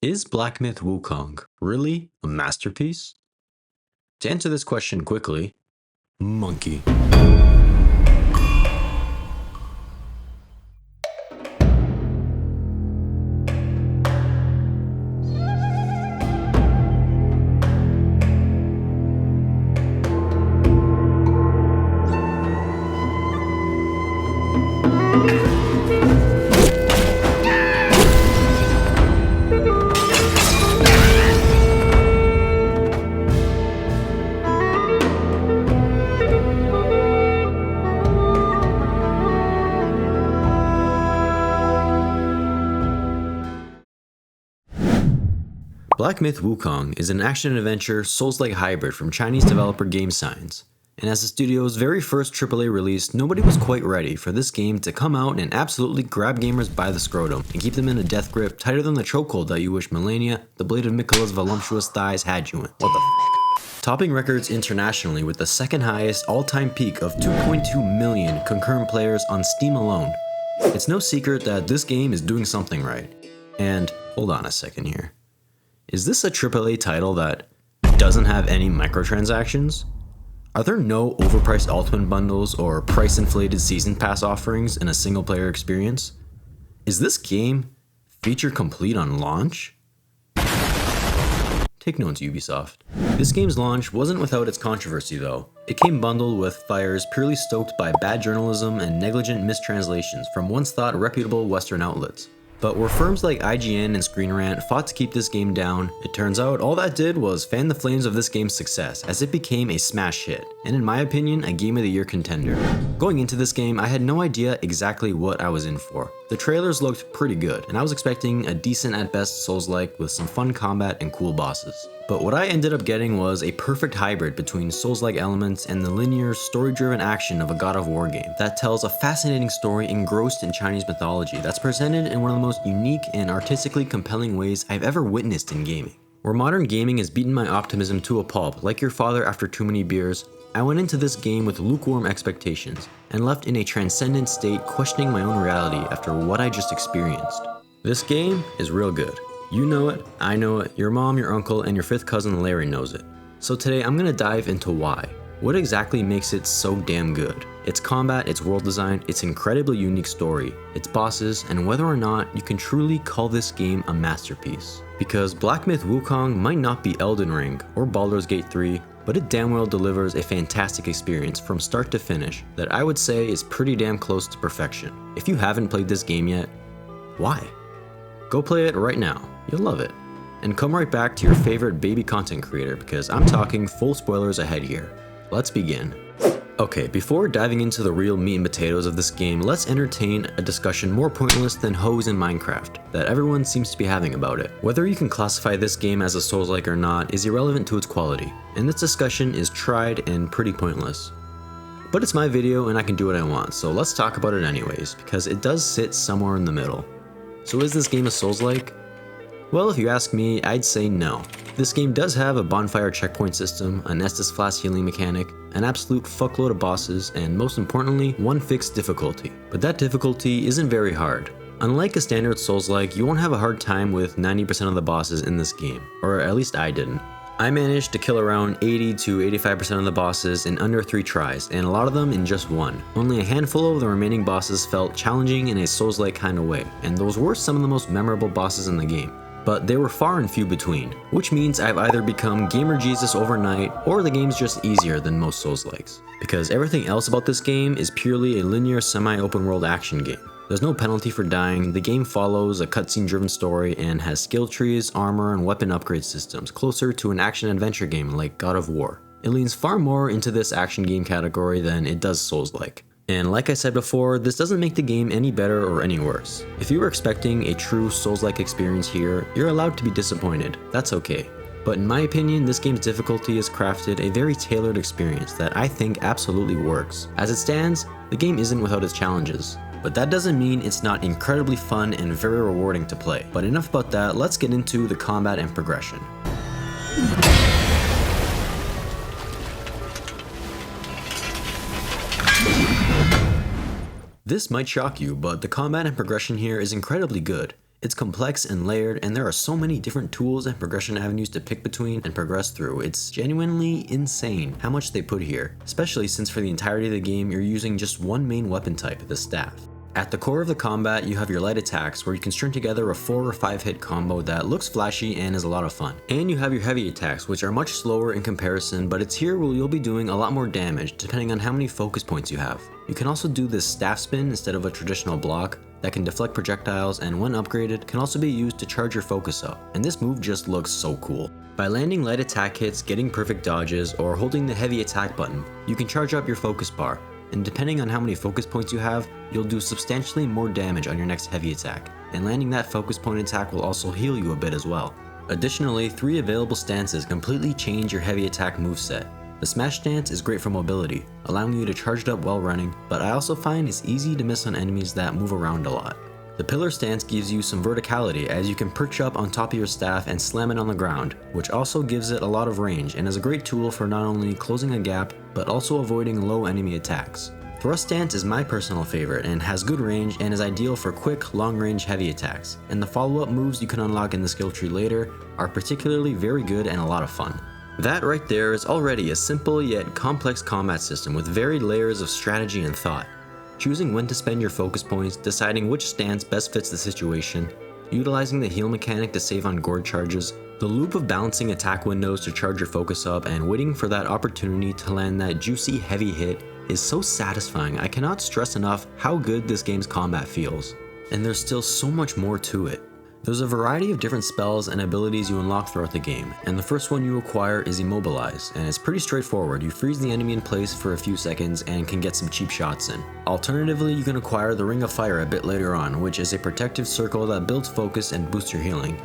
Is Black Myth Wukong really a masterpiece? To answer this question quickly, monkey. Black Myth Wukong is an action-adventure Souls-like hybrid from Chinese developer Game Science, and as the studio's very first AAA release, nobody was quite ready for this game to come out and absolutely grab gamers by the scrotum and keep them in a death grip tighter than the chokehold that you wish Melania, the blade of Miquella's voluptuous thighs, had you in. What the f***? Topping records internationally with the second highest all-time peak of 2.2 million concurrent players on Steam alone. It's no secret that this game is doing something right. And hold on a second here. Is this a AAA title that doesn't have any microtransactions? Are there no overpriced Ultimate bundles or price-inflated Season Pass offerings in a single-player experience? Is this game feature complete on launch? Take notes, Ubisoft. This game's launch wasn't without its controversy though. It came bundled with fires purely stoked by bad journalism and negligent mistranslations from once thought reputable Western outlets. But where firms like IGN and Screen Rant fought to keep this game down, it turns out all that did was fan the flames of this game's success as it became a smash hit, and in my opinion, a Game of the Year contender. Going into this game, I had no idea exactly what I was in for. The trailers looked pretty good, and I was expecting a decent at best Souls-like with some fun combat and cool bosses. But what I ended up getting was a perfect hybrid between Souls-like elements and the linear, story-driven action of a God of War game that tells a fascinating story engrossed in Chinese mythology that's presented in one of the most unique and artistically compelling ways I've ever witnessed in gaming. Where modern gaming has beaten my optimism to a pulp, like your father after too many beers, I went into this game with lukewarm expectations and left in a transcendent state questioning my own reality after what I just experienced. This game is real good. You know it, I know it, your mom, your uncle, and your fifth cousin Larry knows it. So today I'm gonna dive into why. What exactly makes it so damn good? Its combat, its world design, its incredibly unique story, its bosses, and whether or not you can truly call this game a masterpiece. Because Black Myth Wukong might not be Elden Ring or Baldurs Gate 3, but it damn well delivers a fantastic experience from start to finish that I would say is pretty damn close to perfection. If you haven't played this game yet, why? Go play it right now. You'll love it. And come right back to your favorite baby content creator because I'm talking full spoilers ahead here. Let's begin. Okay, before diving into the real meat and potatoes of this game, let's entertain a discussion more pointless than hoes in Minecraft that everyone seems to be having about it. Whether you can classify this game as a Souls-like or not is irrelevant to its quality, and this discussion is tried and pretty pointless. But it's my video and I can do what I want, so let's talk about it anyways, because it does sit somewhere in the middle. So is this game a Souls-like? Well, if you ask me, I'd say no. This game does have a bonfire checkpoint system, an Estus Flask healing mechanic, an absolute fuckload of bosses, and most importantly, one fixed difficulty. But that difficulty isn't very hard. Unlike a standard Souls-like, you won't have a hard time with 90% of the bosses in this game, or at least I didn't. I managed to kill around 80 to 85% of the bosses in under 3 tries, and a lot of them in just 1. Only a handful of the remaining bosses felt challenging in a Souls-like kind of way, and those were some of the most memorable bosses in the game. But they were far and few between, which means I've either become Gamer Jesus overnight, or the game's just easier than most Souls-likes. Because everything else about this game is purely a linear semi-open world action game. There's no penalty for dying, the game follows a cutscene driven story and has skill trees, armor, and weapon upgrade systems closer to an action-adventure game like God of War. It leans far more into this action game category than it does Souls-like. And like I said before, this doesn't make the game any better or any worse. If you were expecting a true Souls-like experience here, you're allowed to be disappointed. That's okay. But in my opinion, this game's difficulty has crafted a very tailored experience that I think absolutely works. As it stands, the game isn't without its challenges. But that doesn't mean it's not incredibly fun and very rewarding to play. But enough about that, let's get into the combat and progression. This might shock you, but the combat and progression here is incredibly good. It's complex and layered, and there are so many different tools and progression avenues to pick between and progress through. It's genuinely insane how much they put here, especially since for the entirety of the game you're using just one main weapon type, the staff. At the core of the combat, you have your light attacks, where you can string together a 4 or 5 hit combo that looks flashy and is a lot of fun. And you have your heavy attacks, which are much slower in comparison, but it's here where you'll be doing a lot more damage depending on how many focus points you have. You can also do this staff spin instead of a traditional block that can deflect projectiles, and when upgraded, can also be used to charge your focus up. And this move just looks so cool. By landing light attack hits, getting perfect dodges, or holding the heavy attack button, you can charge up your focus bar. And depending on how many focus points you have, you'll do substantially more damage on your next heavy attack, and landing that focus point attack will also heal you a bit as well. Additionally, 3 available stances completely change your heavy attack moveset. The smash stance is great for mobility, allowing you to charge it up while running, but I also find it's easy to miss on enemies that move around a lot. The pillar stance gives you some verticality, as you can perch up on top of your staff and slam it on the ground, which also gives it a lot of range and is a great tool for not only closing a gap, but also avoiding low enemy attacks. Thrust stance is my personal favorite and has good range and is ideal for quick, long-range heavy attacks, and the follow-up moves you can unlock in the skill tree later are particularly very good and a lot of fun. That right there is already a simple yet complex combat system with varied layers of strategy and thought. Choosing when to spend your focus points, deciding which stance best fits the situation, utilizing the heal mechanic to save on gourd charges, the loop of balancing attack windows to charge your focus up, and waiting for that opportunity to land that juicy heavy hit is so satisfying. I cannot stress enough how good this game's combat feels. And there's still so much more to it. There's a variety of different spells and abilities you unlock throughout the game, and the first one you acquire is Immobilize, and it's pretty straightforward. You freeze the enemy in place for a few seconds and can get some cheap shots in. Alternatively, you can acquire the Ring of Fire a bit later on, which is a protective circle that builds focus and boosts your healing.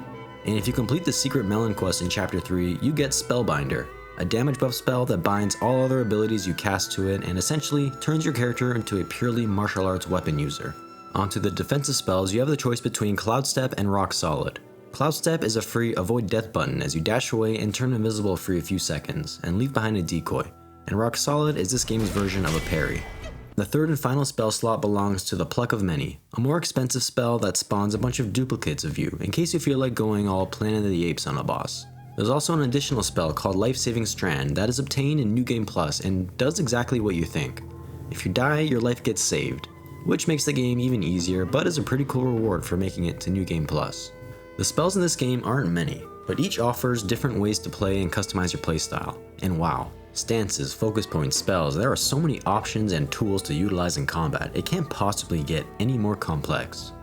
And if you complete the secret melon quest in chapter 3, you get Spellbinder, a damage buff spell that binds all other abilities you cast to it and essentially turns your character into a purely martial arts weapon user. Onto the defensive spells, you have the choice between Cloud Step and Rock Solid. Cloud Step is a free avoid death button as you dash away and turn invisible for a few seconds and leave behind a decoy, and Rock Solid is this game's version of a parry. The third and final spell slot belongs to the Pluck of Many, a more expensive spell that spawns a bunch of duplicates of you in case you feel like going all Planet of the Apes on a boss. There's also an additional spell called Life Saving Strand that is obtained in New Game Plus and does exactly what you think. If you die, your life gets saved, which makes the game even easier, but is a pretty cool reward for making it to New Game Plus. The spells in this game aren't many, but each offers different ways to play and customize your playstyle. And wow, stances, focus points, spells, there are so many options and tools to utilize in combat, it can't possibly get any more complex.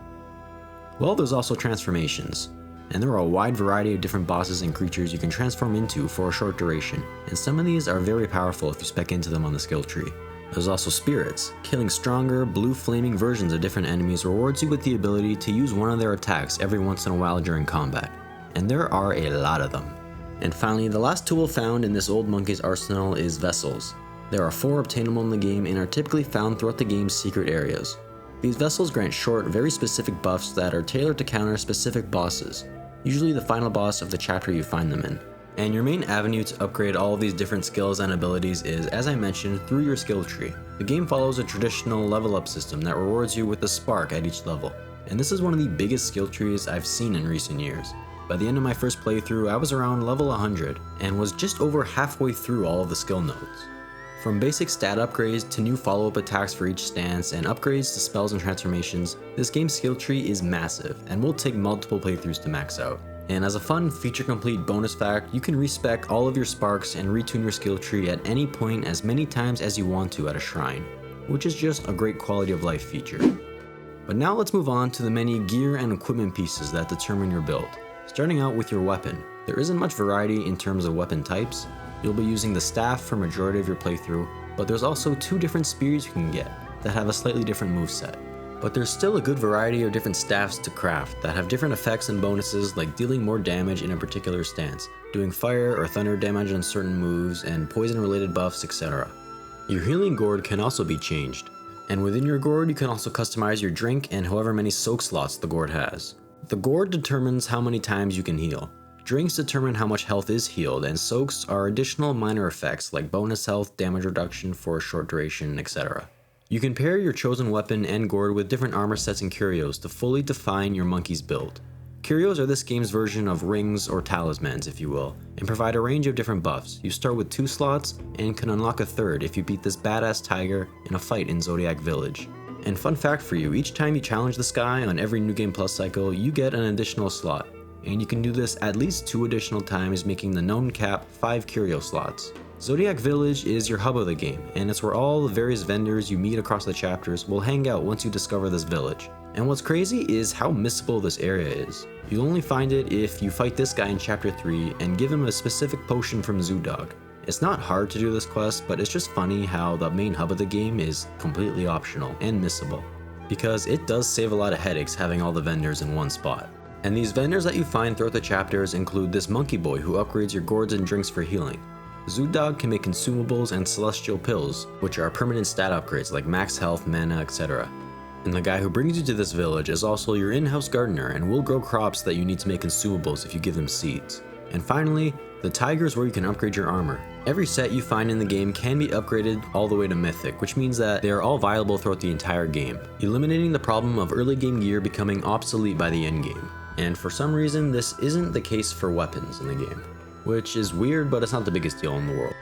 Well, there's also transformations, and there are a wide variety of different bosses and creatures you can transform into for a short duration, and some of these are very powerful if you spec into them on the skill tree. There's also spirits. Killing stronger, blue flaming versions of different enemies rewards you with the ability to use one of their attacks every once in a while during combat, and there are a lot of them. And finally, the last tool found in this old monkey's arsenal is vessels. There are 4 obtainable in the game and are typically found throughout the game's secret areas. These vessels grant short, very specific buffs that are tailored to counter specific bosses, usually the final boss of the chapter you find them in. And your main avenue to upgrade all of these different skills and abilities is, as I mentioned, through your skill tree. The game follows a traditional level up system that rewards you with a spark at each level, and this is one of the biggest skill trees I've seen in recent years. By the end of my first playthrough, I was around level 100, and was just over halfway through all of the skill nodes. From basic stat upgrades to new follow-up attacks for each stance and upgrades to spells and transformations, this game's skill tree is massive and will take multiple playthroughs to max out. And as a fun feature-complete bonus fact, you can respec all of your sparks and retune your skill tree at any point as many times as you want to at a shrine, which is just a great quality of life feature. But now let's move on to the many gear and equipment pieces that determine your build. Starting out with your weapon, there isn't much variety in terms of weapon types. You'll be using the staff for majority of your playthrough, but there's also 2 different spears you can get that have a slightly different moveset. But there's still a good variety of different staffs to craft that have different effects and bonuses, like dealing more damage in a particular stance, doing fire or thunder damage on certain moves, and poison related buffs, etc. Your healing gourd can also be changed, and within your gourd you can also customize your drink and however many soak slots the gourd has. The gourd determines how many times you can heal. Drinks determine how much health is healed, and soaks are additional minor effects like bonus health, damage reduction for a short duration, etc. You can pair your chosen weapon and gourd with different armor sets and curios to fully define your monkey's build. Curios are this game's version of rings or talismans, if you will, and provide a range of different buffs. You start with 2 slots and can unlock a third if you beat this badass tiger in a fight in Zodiac Village. And fun fact for you, each time you challenge this guy on every New Game Plus cycle, you get an additional slot. And you can do this at least 2 additional times, making the known cap 5 curio slots. Zodiac Village is your hub of the game, and it's where all the various vendors you meet across the chapters will hang out once you discover this village. And what's crazy is how missable this area is. You'll only find it if you fight this guy in chapter 3 and give him a specific potion from Zoo Dog. It's not hard to do this quest, but it's just funny how the main hub of the game is completely optional and missable, because it does save a lot of headaches having all the vendors in one spot. And these vendors that you find throughout the chapters include this monkey boy who upgrades your gourds and drinks for healing. Zoo Dog can make consumables and celestial pills, which are permanent stat upgrades like max health, mana, etc. And the guy who brings you to this village is also your in-house gardener and will grow crops that you need to make consumables if you give them seeds. And finally, the tiger is where you can upgrade your armor. Every set you find in the game can be upgraded all the way to mythic, which means that they are all viable throughout the entire game, eliminating the problem of early game gear becoming obsolete by the end game. And for some reason, this isn't the case for weapons in the game, which is weird, but it's not the biggest deal in the world.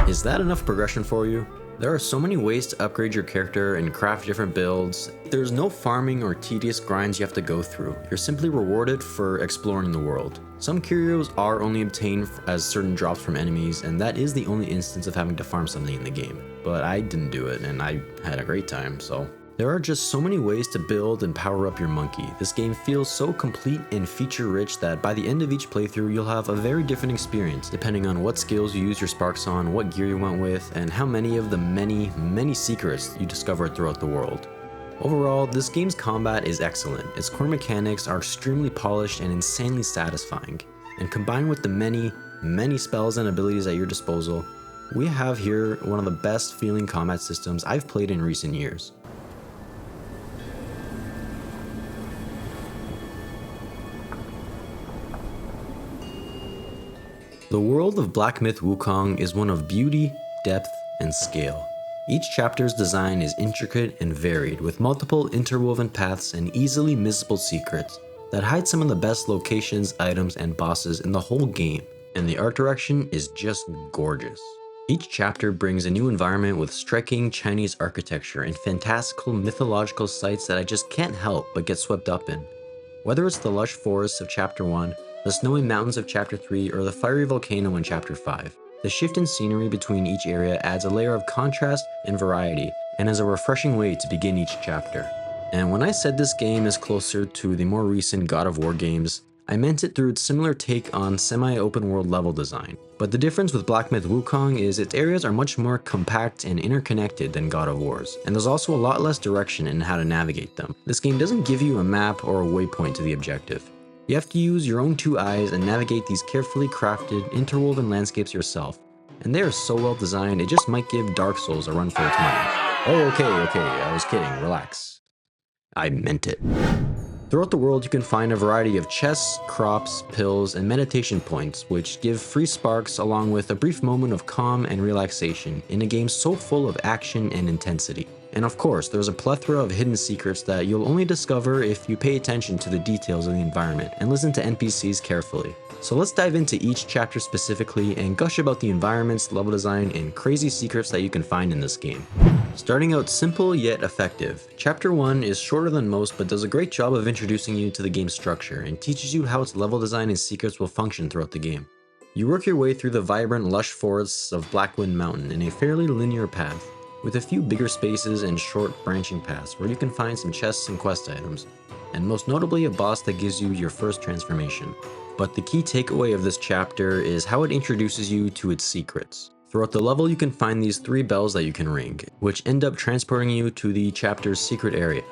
Is that enough progression for you? There are so many ways to upgrade your character and craft different builds. There's no farming or tedious grinds you have to go through. You're simply rewarded for exploring the world. Some curios are only obtained as certain drops from enemies, and that is the only instance of having to farm something in the game. But I didn't do it, and I had a great time, so. There are just so many ways to build and power up your monkey. This game feels so complete and feature-rich that by the end of each playthrough, you'll have a very different experience, depending on what skills you use your sparks on, what gear you went with, and how many of the many secrets you discovered throughout the world. Overall, this game's combat is excellent. Its core mechanics are extremely polished and insanely satisfying. And combined with the many spells and abilities at your disposal, we have here one of the best feeling combat systems I've played in recent years. The world of Black Myth Wukong is one of beauty, depth, and scale. Each chapter's design is intricate and varied, with multiple interwoven paths and easily missable secrets that hide some of the best locations, items, and bosses in the whole game. And the art direction is just gorgeous. Each chapter brings a new environment with striking Chinese architecture and fantastical mythological sites that I just can't help but get swept up in. Whether it's the lush forests of chapter 1, the snowy mountains of chapter 3, or the fiery volcano in chapter 5. The shift in scenery between each area adds a layer of contrast and variety, and is a refreshing way to begin each chapter. And when I said this game is closer to the more recent God of War games, I meant it through its similar take on semi-open world level design. But the difference with Black Myth Wukong is its areas are much more compact and interconnected than God of War's, and there's also a lot less direction in how to navigate them. This game doesn't give you a map or a waypoint to the objective. You have to use your own 2 eyes and navigate these carefully crafted, interwoven landscapes yourself. And they are so well designed, it just might give Dark Souls a run for its money. Oh, okay, I was kidding, relax. I meant it. Throughout the world, you can find a variety of chests, crops, pills, and meditation points, which give free sparks along with a brief moment of calm and relaxation in a game so full of action and intensity. And of course, there's a plethora of hidden secrets that you'll only discover if you pay attention to the details of the environment and listen to NPCs carefully. So let's dive into each chapter specifically and gush about the environments, level design, and crazy secrets that you can find in this game. Starting out simple yet effective, Chapter 1 is shorter than most but does a great job of introducing you to the game's structure and teaches you how its level design and secrets will function throughout the game. You work your way through the vibrant, lush forests of Blackwind Mountain in a fairly linear path, with a few bigger spaces and short branching paths where you can find some chests and quest items, and most notably a boss that gives you your first transformation. But the key takeaway of this chapter is how it introduces you to its secrets. Throughout the level you can find these 3 bells that you can ring, which end up transporting you to the chapter's secret area.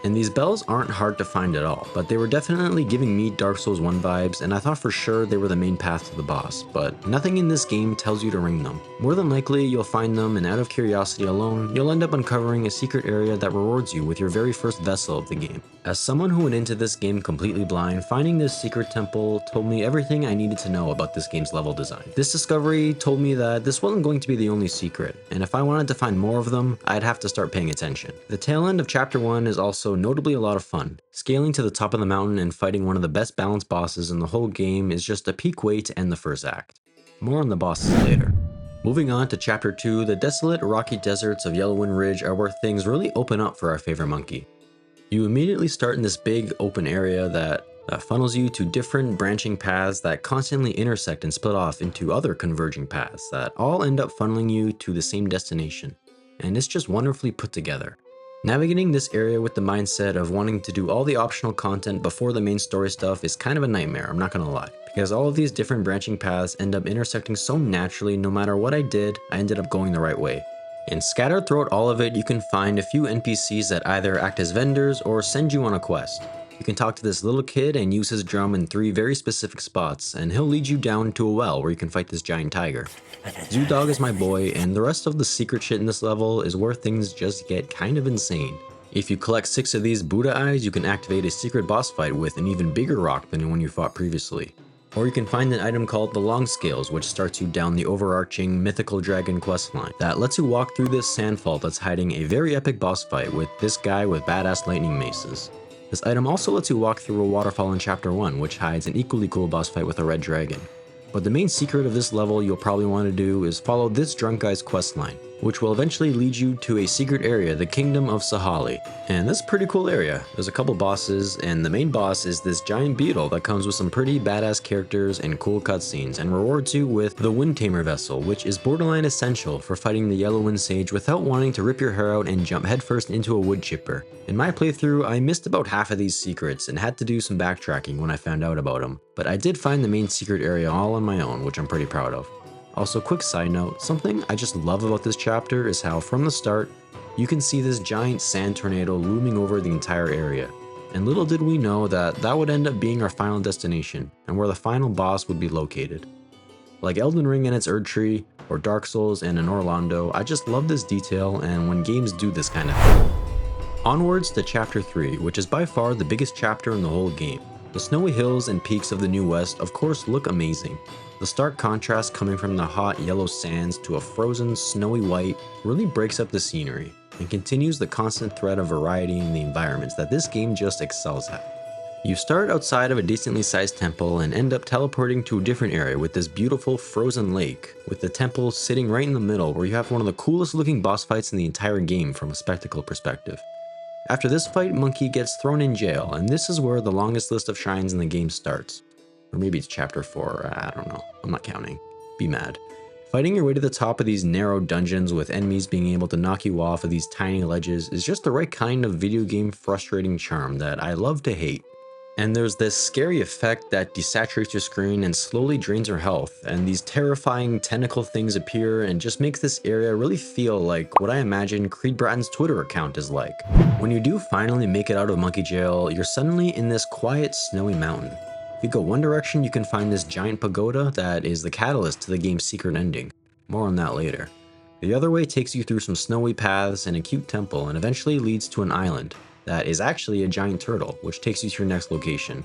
And these bells aren't hard to find at all, but they were definitely giving me Dark Souls 1 vibes, and I thought for sure they were the main path to the boss, but nothing in this game tells you to ring them. More than likely, you'll find them, and out of curiosity alone, you'll end up uncovering a secret area that rewards you with your very first vessel of the game. As someone who went into this game completely blind, finding this secret temple told me everything I needed to know about this game's level design. This discovery told me that this wasn't going to be the only secret, and if I wanted to find more of them, I'd have to start paying attention. The tail end of Chapter 1 is also also notably a lot of fun. Scaling to the top of the mountain and fighting one of the best balanced bosses in the whole game is just a peak way to end the first act. More on the bosses later. Moving on to Chapter 2, the desolate rocky deserts of Yellowwind Ridge are where things really open up for our favorite monkey. You immediately start in this big open area that funnels you to different branching paths that constantly intersect and split off into other converging paths that all end up funneling you to the same destination. And it's just wonderfully put together. Navigating this area with the mindset of wanting to do all the optional content before the main story stuff is kind of a nightmare, I'm not gonna lie. Because all of these different branching paths end up intersecting so naturally, no matter what I did, I ended up going the right way. And scattered throughout all of it, you can find a few NPCs that either act as vendors or send you on a quest. You can talk to this little kid and use his drum in 3 very specific spots, and he'll lead you down to a well where you can fight this giant tiger. Zoo Dog is my boy, and the rest of the secret shit in this level is where things just get kind of insane. If you collect 6 of these Buddha eyes, you can activate a secret boss fight with an even bigger rock than the one you fought previously. Or you can find an item called the Long Scales, which starts you down the overarching mythical dragon questline that lets you walk through this sandfall that's hiding a very epic boss fight with this guy with badass lightning maces. This item also lets you walk through a waterfall in Chapter 1, which hides an equally cool boss fight with a red dragon. But the main secret of this level you'll probably want to do is follow this drunk guy's questline, which will eventually lead you to a secret area, the Kingdom of Sahali. And this is a pretty cool area. There's a couple bosses, and the main boss is this giant beetle that comes with some pretty badass characters and cool cutscenes, and rewards you with the Wind Tamer vessel, which is borderline essential for fighting the Yellowwind Sage without wanting to rip your hair out and jump headfirst into a wood chipper. In my playthrough, I missed about half of these secrets and had to do some backtracking when I found out about them, but I did find the main secret area all on my own, which I'm pretty proud of. Also, quick side note, something I just love about this chapter is how from the start, you can see this giant sand tornado looming over the entire area. And little did we know that that would end up being our final destination, and where the final boss would be located. Like Elden Ring and its Erdtree, or Dark Souls and an Orlando, I just love this detail and when games do this kind of thing. Onwards to Chapter 3, which is by far the biggest chapter in the whole game. The snowy hills and peaks of the New West of course look amazing. The stark contrast coming from the hot yellow sands to a frozen snowy white really breaks up the scenery and continues the constant thread of variety in the environments that this game just excels at. You start outside of a decently sized temple and end up teleporting to a different area with this beautiful frozen lake, with the temple sitting right in the middle where you have one of the coolest looking boss fights in the entire game from a spectacle perspective. After this fight, Monkey gets thrown in jail, and this is where the longest list of shrines in the game starts. Or maybe it's Chapter 4, I don't know, I'm not counting. Be mad. Fighting your way to the top of these narrow dungeons with enemies being able to knock you off of these tiny ledges is just the right kind of video game frustrating charm that I love to hate. And there's this scary effect that desaturates your screen and slowly drains your health, and these terrifying tentacle things appear and just makes this area really feel like what I imagine Creed Bratton's Twitter account is like. When you do finally make it out of Monkey Jail, you're suddenly in this quiet snowy mountain. If you go one direction, you can find this giant pagoda that is the catalyst to the game's secret ending. More on that later. The other way takes you through some snowy paths and a cute temple and eventually leads to an island that is actually a giant turtle, which takes you to your next location.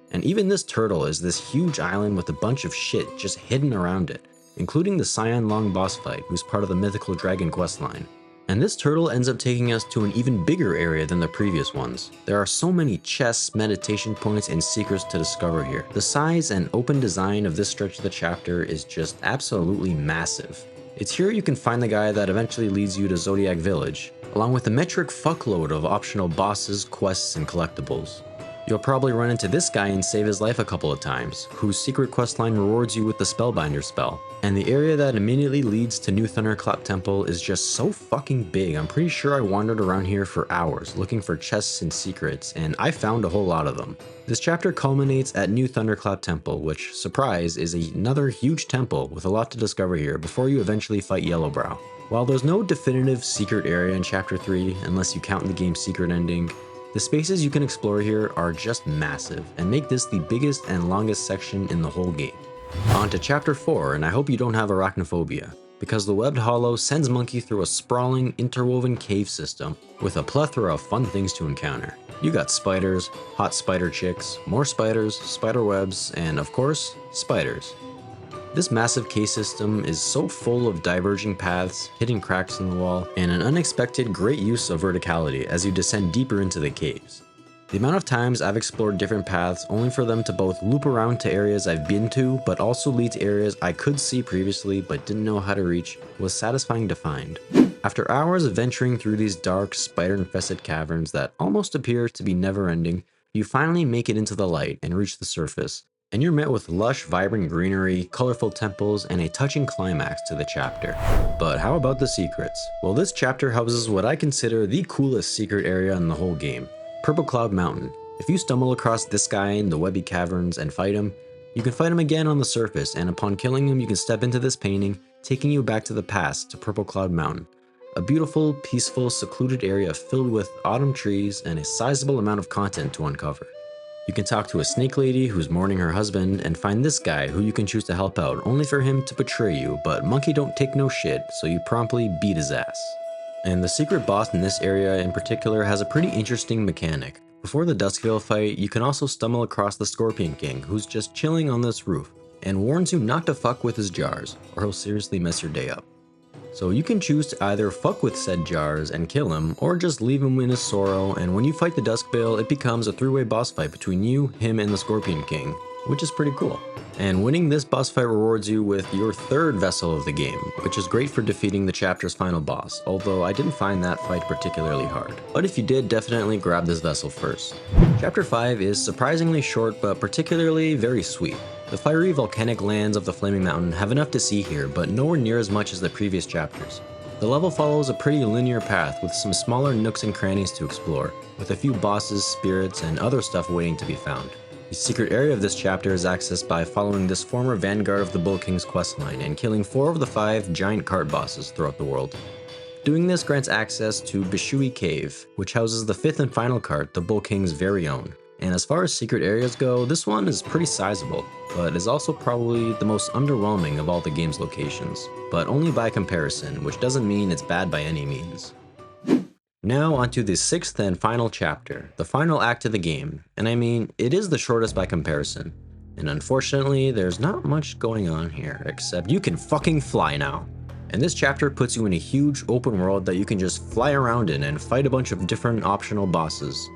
And even this turtle is this huge island with a bunch of shit just hidden around it, including the Cyan Long boss fight, who's part of the mythical dragon questline. And this turtle ends up taking us to an even bigger area than the previous ones. There are so many chests, meditation points, and secrets to discover here. The size and open design of this stretch of the chapter is just absolutely massive. It's here you can find the guy that eventually leads you to Zodiac Village, along with a metric fuckload of optional bosses, quests, and collectibles. You'll probably run into this guy and save his life a couple of times, whose secret questline rewards you with the Spellbinder spell. And the area that immediately leads to New Thunderclap Temple is just so fucking big. I'm pretty sure I wandered around here for hours looking for chests and secrets, and I found a whole lot of them. This chapter culminates at New Thunderclap Temple, which, surprise, is another huge temple with a lot to discover here before you eventually fight Yellowbrow. While there's no definitive secret area in Chapter 3, unless you count the game's secret ending, the spaces you can explore here are just massive and make this the biggest and longest section in the whole game. On to Chapter 4, and I hope you don't have arachnophobia, because the Webbed Hollow sends Monkey through a sprawling, interwoven cave system with a plethora of fun things to encounter. You got spiders, hot spider chicks, more spiders, spider webs, and of course, spiders. This massive cave system is so full of diverging paths, hidden cracks in the wall, and an unexpected great use of verticality as you descend deeper into the caves. The amount of times I've explored different paths only for them to both loop around to areas I've been to, but also lead to areas I could see previously but didn't know how to reach, was satisfying to find. After hours of venturing through these dark, spider-infested caverns that almost appear to be never-ending, you finally make it into the light and reach the surface, and you're met with lush, vibrant greenery, colorful temples, and a touching climax to the chapter. But how about the secrets? Well, this chapter houses what I consider the coolest secret area in the whole game, Purple Cloud Mountain. If you stumble across this guy in the webby caverns and fight him, you can fight him again on the surface, and upon killing him you can step into this painting, taking you back to the past to Purple Cloud Mountain. A beautiful, peaceful, secluded area filled with autumn trees and a sizable amount of content to uncover. You can talk to a snake lady who's mourning her husband and find this guy who you can choose to help out only for him to betray you, but Monkey don't take no shit, so you promptly beat his ass. And the secret boss in this area in particular has a pretty interesting mechanic. Before the Duskvale fight, you can also stumble across the Scorpion King who's just chilling on this roof and warns you not to fuck with his jars or he'll seriously mess your day up. So you can choose to either fuck with said jars and kill him, or just leave him in his sorrow, and when you fight the Duskvale, it becomes a three-way boss fight between you, him, and the Scorpion King, which is pretty cool. And winning this boss fight rewards you with your third vessel of the game, which is great for defeating the chapter's final boss, although I didn't find that fight particularly hard. But if you did, definitely grab this vessel first. Chapter 5 is surprisingly short, but particularly very sweet. The fiery volcanic lands of the Flaming Mountain have enough to see here, but nowhere near as much as the previous chapters. The level follows a pretty linear path with some smaller nooks and crannies to explore, with a few bosses, spirits, and other stuff waiting to be found. The secret area of this chapter is accessed by following this former vanguard of the Bull King's questline and killing 4 of the 5 giant cart bosses throughout the world. Doing this grants access to Bishui Cave, which houses the 5th and final cart, the Bull King's very own. And as far as secret areas go, this one is pretty sizable, but is also probably the most underwhelming of all the game's locations, but only by comparison, which doesn't mean it's bad by any means. Now onto the 6th and final chapter, the final act of the game, and I mean, it is the shortest by comparison. And unfortunately, there's not much going on here, except you can fucking fly now. And this chapter puts you in a huge open world that you can just fly around in and fight a bunch of different optional bosses.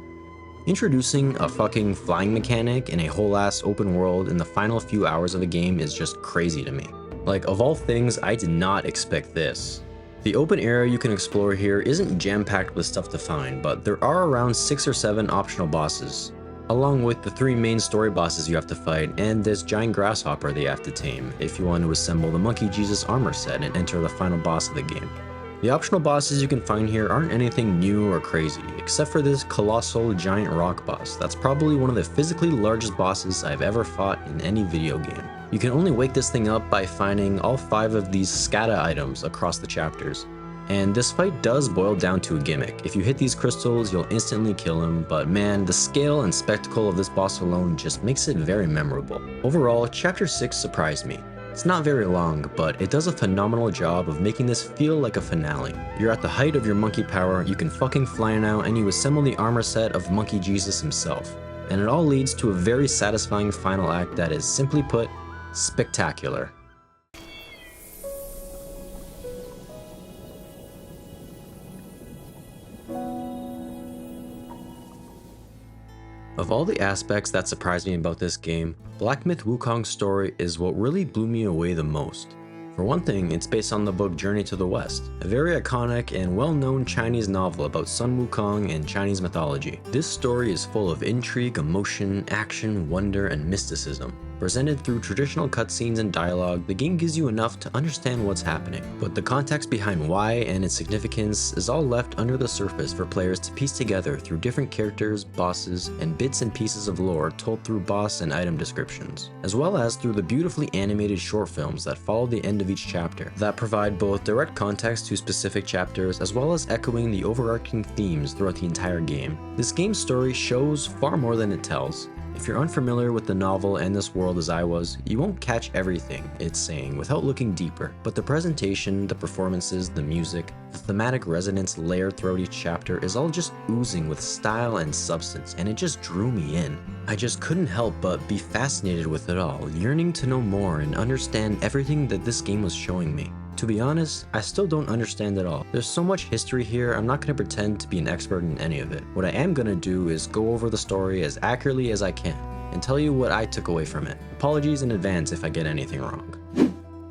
Introducing a fucking flying mechanic in a whole ass open world in the final few hours of the game is just crazy to me. Like, of all things, I did not expect this. The open area you can explore here isn't jam-packed with stuff to find, but there are around 6 or 7 optional bosses, along with the 3 main story bosses you have to fight and this giant grasshopper that you have to tame if you want to assemble the Monkey Jesus armor set and enter the final boss of the game. The optional bosses you can find here aren't anything new or crazy, except for this colossal giant rock boss that's probably one of the physically largest bosses I've ever fought in any video game. You can only wake this thing up by finding all 5 of these SCADA items across the chapters. And this fight does boil down to a gimmick. If you hit these crystals, you'll instantly kill him, but man, the scale and spectacle of this boss alone just makes it very memorable. Overall, Chapter 6 surprised me. It's not very long, but it does a phenomenal job of making this feel like a finale. You're at the height of your monkey power, you can fucking fly now, and you assemble the armor set of Monkey Jesus himself. And it all leads to a very satisfying final act that is, simply put, spectacular. Of all the aspects that surprised me about this game, Black Myth Wukong's story is what really blew me away the most. For one thing, it's based on the book Journey to the West, a very iconic and well-known Chinese novel about Sun Wukong and Chinese mythology. This story is full of intrigue, emotion, action, wonder, and mysticism. Presented through traditional cutscenes and dialogue, the game gives you enough to understand what's happening, but the context behind why and its significance is all left under the surface for players to piece together through different characters, bosses, and bits and pieces of lore told through boss and item descriptions, as well as through the beautifully animated short films that follow the end of each chapter, that provide both direct context to specific chapters as well as echoing the overarching themes throughout the entire game. This game's story shows far more than it tells. If you're unfamiliar with the novel and this world as I was, you won't catch everything it's saying without looking deeper, but the presentation, the performances, the music, the thematic resonance layered throughout each chapter is all just oozing with style and substance, and it just drew me in. I just couldn't help but be fascinated with it all, yearning to know more and understand everything that this game was showing me. To be honest, I still don't understand it all. There's so much history here, I'm not going to pretend to be an expert in any of it. What I am going to do is go over the story as accurately as I can, and tell you what I took away from it. Apologies in advance if I get anything wrong.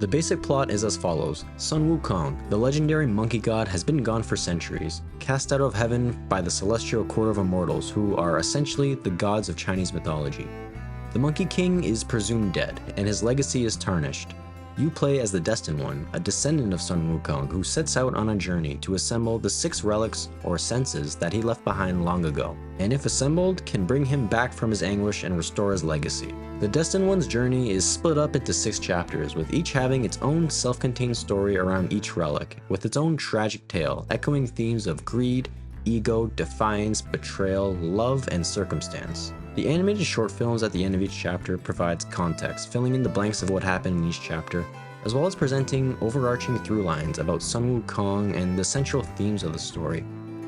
The basic plot is as follows. Sun Wukong, the legendary monkey god, has been gone for centuries, cast out of heaven by the celestial court of immortals, who are essentially the gods of Chinese mythology. The Monkey King is presumed dead, and his legacy is tarnished. You play as the Destined One, a descendant of Sun Wukong, who sets out on a journey to assemble the 6 relics or senses that he left behind long ago, and if assembled, can bring him back from his anguish and restore his legacy. The Destined One's journey is split up into 6 chapters, with each having its own self-contained story around each relic, with its own tragic tale, echoing themes of greed, ego, defiance, betrayal, love, and circumstance. The animated short films at the end of each chapter provides context, filling in the blanks of what happened in each chapter, as well as presenting overarching through lines about Sun Wukong and the central themes of the story.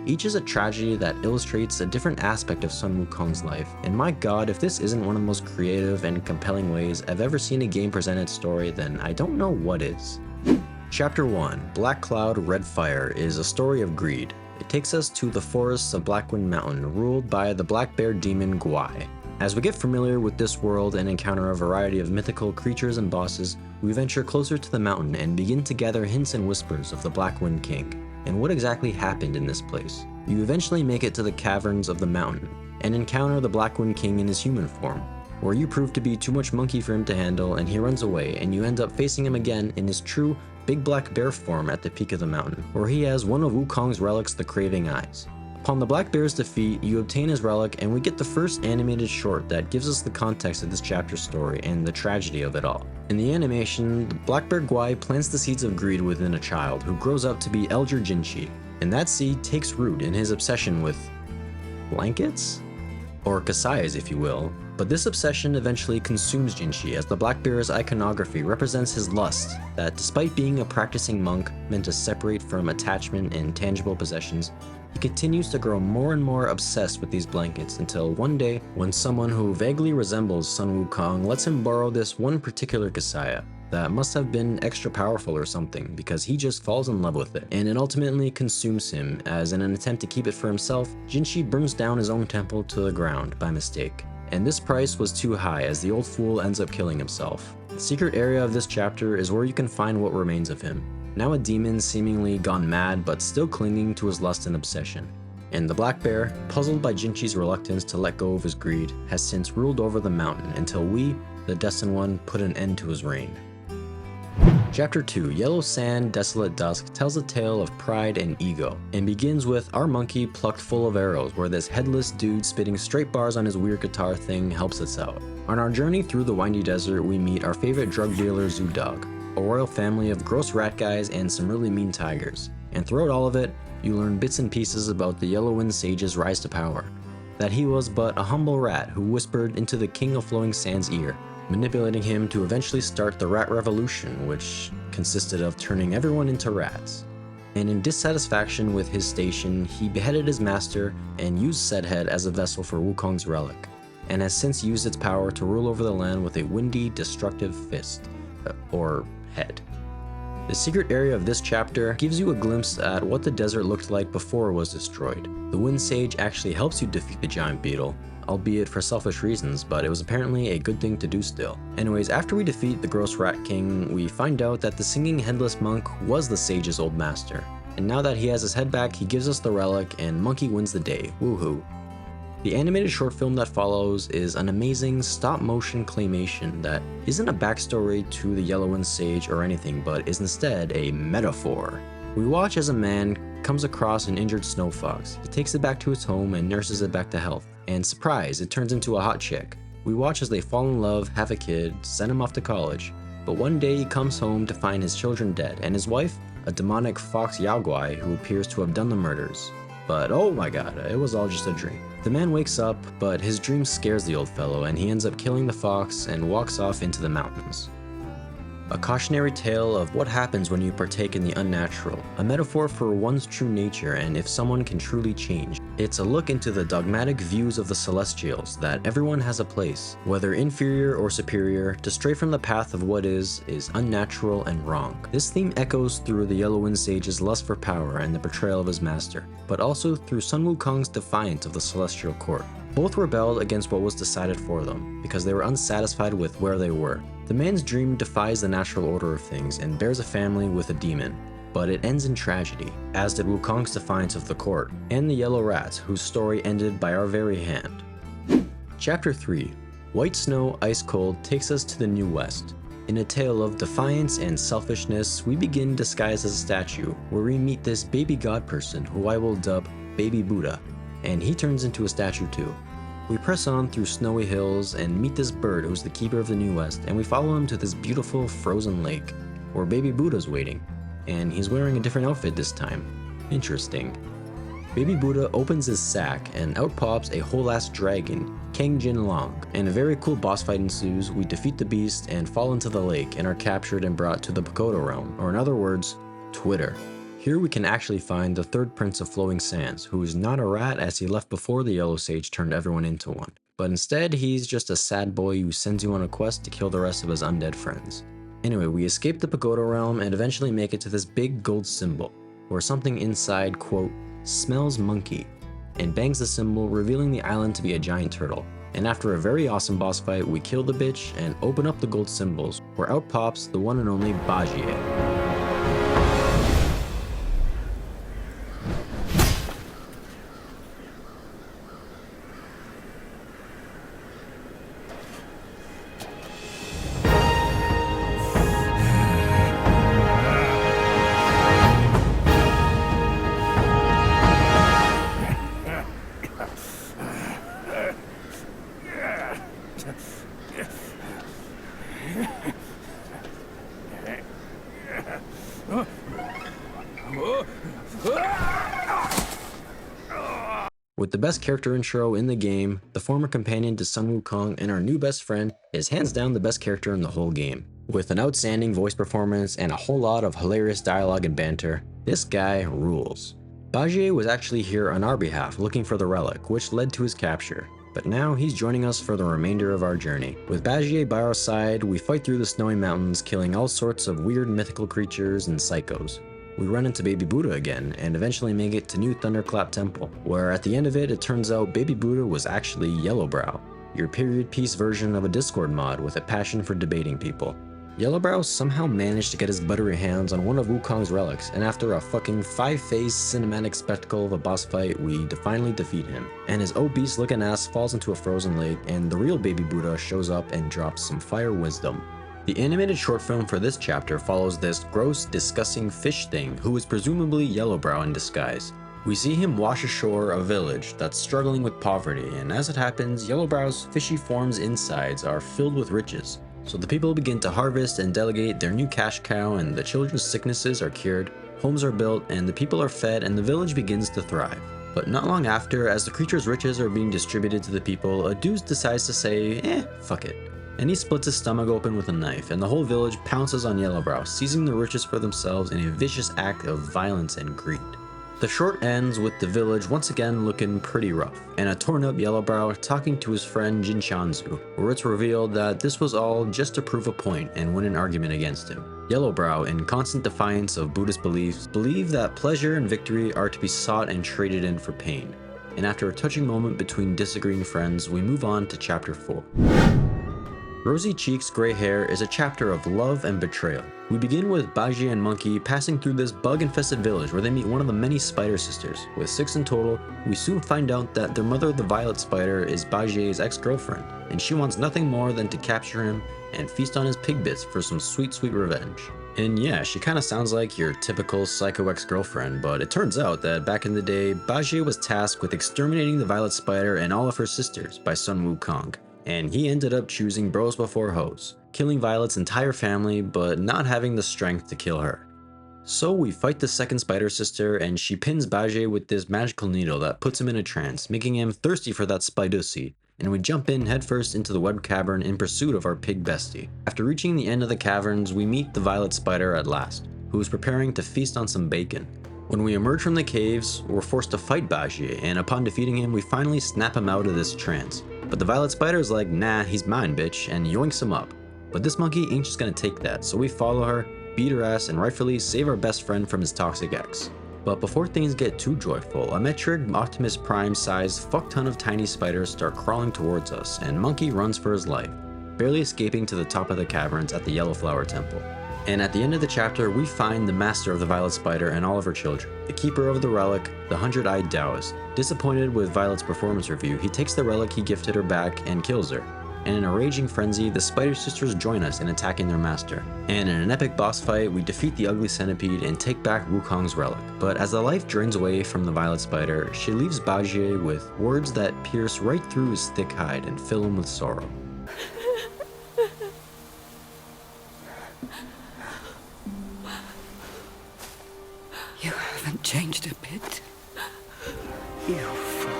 Each is a tragedy that illustrates a different aspect of Sun Wukong's life, and my god, if this isn't one of the most creative and compelling ways I've ever seen a game present its story, then I don't know what is. Chapter 1, Black Cloud, Red Fire, is a story of greed. It takes us to the forests of Blackwind Mountain, ruled by the black bear demon Guai. As we get familiar with this world and encounter a variety of mythical creatures and bosses, we venture closer to the mountain and begin to gather hints and whispers of the Blackwind King, and what exactly happened in this place. You eventually make it to the caverns of the mountain, and encounter the Blackwind King in his human form, where you prove to be too much monkey for him to handle and he runs away, and you end up facing him again in his true big black bear form at the peak of the mountain, where he has one of Wukong's relics, the Craving Eyes. Upon the black bear's defeat, you obtain his relic, and we get the first animated short that gives us the context of this chapter's story and the tragedy of it all. In the animation, the black bear Guai plants the seeds of greed within a child who grows up to be Elder Jinchi, and that seed takes root in his obsession with blankets? Or kasayas, if you will. But this obsession eventually consumes Jinchi, as the black bear's iconography represents his lust that, despite being a practicing monk meant to separate from attachment and tangible possessions, he continues to grow more and more obsessed with these blankets until one day, when someone who vaguely resembles Sun Wukong lets him borrow this one particular kasaya that must have been extra powerful or something, because he just falls in love with it, and it ultimately consumes him, as in an attempt to keep it for himself, Jinchi burns down his own temple to the ground by mistake. And this price was too high, as the old fool ends up killing himself. The secret area of this chapter is where you can find what remains of him, now a demon seemingly gone mad but still clinging to his lust and obsession. And the black bear, puzzled by Jinchi's reluctance to let go of his greed, has since ruled over the mountain until we, the Destined One, put an end to his reign. Chapter 2, Yellow Sand, Desolate Dusk, tells a tale of pride and ego, and begins with our monkey plucked full of arrows, where this headless dude spitting straight bars on his weird guitar thing helps us out. On our journey through the windy desert, we meet our favorite drug dealer Zoodog, a royal family of gross rat guys and some really mean tigers, and throughout all of it, you learn bits and pieces about the Yellowwind Sage's rise to power, that he was but a humble rat who whispered into the King of Flowing Sand's ear, manipulating him to eventually start the Rat Revolution, which consisted of turning everyone into rats. And in dissatisfaction with his station, he beheaded his master and used said head as a vessel for Wukong's relic, and has since used its power to rule over the land with a windy, destructive fist, or head. The secret area of this chapter gives you a glimpse at what the desert looked like before it was destroyed. The Wind Sage actually helps you defeat the giant beetle, albeit for selfish reasons, but it was apparently a good thing to do still. Anyways, after we defeat the Gross Rat King, we find out that the singing headless monk was the sage's old master. And now that he has his head back, he gives us the relic, and Monkey wins the day. Woohoo. The animated short film that follows is an amazing stop-motion claymation that isn't a backstory to the Yellowwind Sage or anything, but is instead a metaphor. We watch as a man comes across an injured snow fox. He takes it back to its home and nurses it back to health. And surprise, it turns into a hot chick. We watch as they fall in love, have a kid, send him off to college. But one day he comes home to find his children dead, and his wife, a demonic fox Yaoguai who appears to have done the murders. But oh my god, it was all just a dream. The man wakes up, but his dream scares the old fellow, and he ends up killing the fox and walks off into the mountains. A cautionary tale of what happens when you partake in the unnatural, a metaphor for one's true nature and if someone can truly change. It's a look into the dogmatic views of the Celestials that everyone has a place, whether inferior or superior. To stray from the path of what is unnatural and wrong. This theme echoes through the Yellow Wind Sage's lust for power and the betrayal of his master, but also through Sun Wukong's defiance of the Celestial Court. Both rebelled against what was decided for them, because they were unsatisfied with where they were. The man's dream defies the natural order of things and bears a family with a demon, but it ends in tragedy, as did Wukong's defiance of the court, and the Yellow Rat, whose story ended by our very hand. Chapter 3. White Snow, Ice Cold takes us to the New West. In a tale of defiance and selfishness, we begin disguised as a statue, where we meet this baby god person who I will dub Baby Buddha, and he turns into a statue too. We press on through snowy hills and meet this bird who's the keeper of the New West, and we follow him to this beautiful frozen lake, where Baby Buddha's waiting, and he's wearing a different outfit this time. Interesting. Baby Buddha opens his sack, and out pops a whole ass dragon, Kang Jin Long, and a very cool boss fight ensues. We defeat the beast and fall into the lake and are captured and brought to the Pagoda realm, or in other words, Twitter. Here we can actually find the third prince of Flowing Sands, who is not a rat as he left before the Yellow Sage turned everyone into one, but instead he's just a sad boy who sends you on a quest to kill the rest of his undead friends. Anyway, we escape the Pagoda realm and eventually make it to this big gold symbol, where something inside, quote, smells monkey, and bangs the symbol, revealing the island to be a giant turtle. And after a very awesome boss fight, we kill the bitch and open up the gold symbols, where out pops the one and only Bajie. With the best character intro in the game, the former companion to Sun Wukong and our new best friend is hands down the best character in the whole game. With an outstanding voice performance and a whole lot of hilarious dialogue and banter, this guy rules. Bajie was actually here on our behalf looking for the relic, which led to his capture. But now he's joining us for the remainder of our journey. With Bajie by our side, we fight through the snowy mountains, killing all sorts of weird mythical creatures and psychos. We run into Baby Buddha again, and eventually make it to New Thunderclap Temple, where at the end of it turns out Baby Buddha was actually Yellowbrow, your period piece version of a Discord mod with a passion for debating people. Yellowbrow somehow managed to get his buttery hands on one of Wukong's relics, and after a fucking 5-phase cinematic spectacle of a boss fight, we finally defeat him. And his obese looking ass falls into a frozen lake, and the real Baby Buddha shows up and drops some fire wisdom. The animated short film for this chapter follows this gross, disgusting fish thing who is presumably Yellowbrow in disguise. We see him wash ashore a village that's struggling with poverty, and as it happens, Yellowbrow's fishy form's insides are filled with riches. So the people begin to harvest and delegate their new cash cow, and the children's sicknesses are cured, homes are built, and the people are fed, and the village begins to thrive. But not long after, as the creature's riches are being distributed to the people, a dude decides to say, fuck it. And he splits his stomach open with a knife, and the whole village pounces on Yellowbrow, seizing the riches for themselves in a vicious act of violence and greed. The short ends with the village once again looking pretty rough, and a torn up Yellowbrow talking to his friend Jin Chanzu, where it's revealed that this was all just to prove a point and win an argument against him. Yellowbrow, in constant defiance of Buddhist beliefs, believe that pleasure and victory are to be sought and traded in for pain. And after a touching moment between disagreeing friends, we move on to chapter 4. Rosy Cheeks, Grey Hair is a chapter of love and betrayal. We begin with Bajie and Monkey passing through this bug-infested village where they meet one of the many spider sisters. With 6 in total, we soon find out that their mother, the Violet Spider, is Bajie's ex-girlfriend, and she wants nothing more than to capture him and feast on his pig bits for some sweet, sweet revenge. And yeah, she kinda sounds like your typical psycho ex-girlfriend, but it turns out that back in the day, Bajie was tasked with exterminating the Violet Spider and all of her sisters by Sun Wukong. And he ended up choosing bros before hoes, killing Violet's entire family but not having the strength to kill her. So we fight the second spider sister, and she pins Bajie with this magical needle that puts him in a trance, making him thirsty for that spidussy. and we jump in headfirst into the web cavern in pursuit of our pig bestie. After reaching the end of the caverns, we meet the violet spider at last, who is preparing to feast on some bacon. When we emerge from the caves, we're forced to fight Baji, and upon defeating him, we finally snap him out of this trance. But the violet spider is like, nah, he's mine, bitch, and yoinks him up. But this monkey ain't just gonna take that, so we follow her, beat her ass, and rightfully save our best friend from his toxic ex. But before things get too joyful, a metric Optimus Prime-sized fuck-ton of tiny spiders start crawling towards us, and Monkey runs for his life, barely escaping to the top of the caverns at the Yellow Flower Temple. And at the end of the chapter, we find the master of the Violet Spider and all of her children, the keeper of the relic, the 100-eyed Taoist. Disappointed with Violet's performance review, he takes the relic he gifted her back and kills her. And in a raging frenzy, the Spider Sisters join us in attacking their master. And in an epic boss fight, we defeat the ugly centipede and take back Wukong's relic. But as the life drains away from the Violet Spider, she leaves Bajie with words that pierce right through his thick hide and fill him with sorrow. You haven't changed a bit. You fool.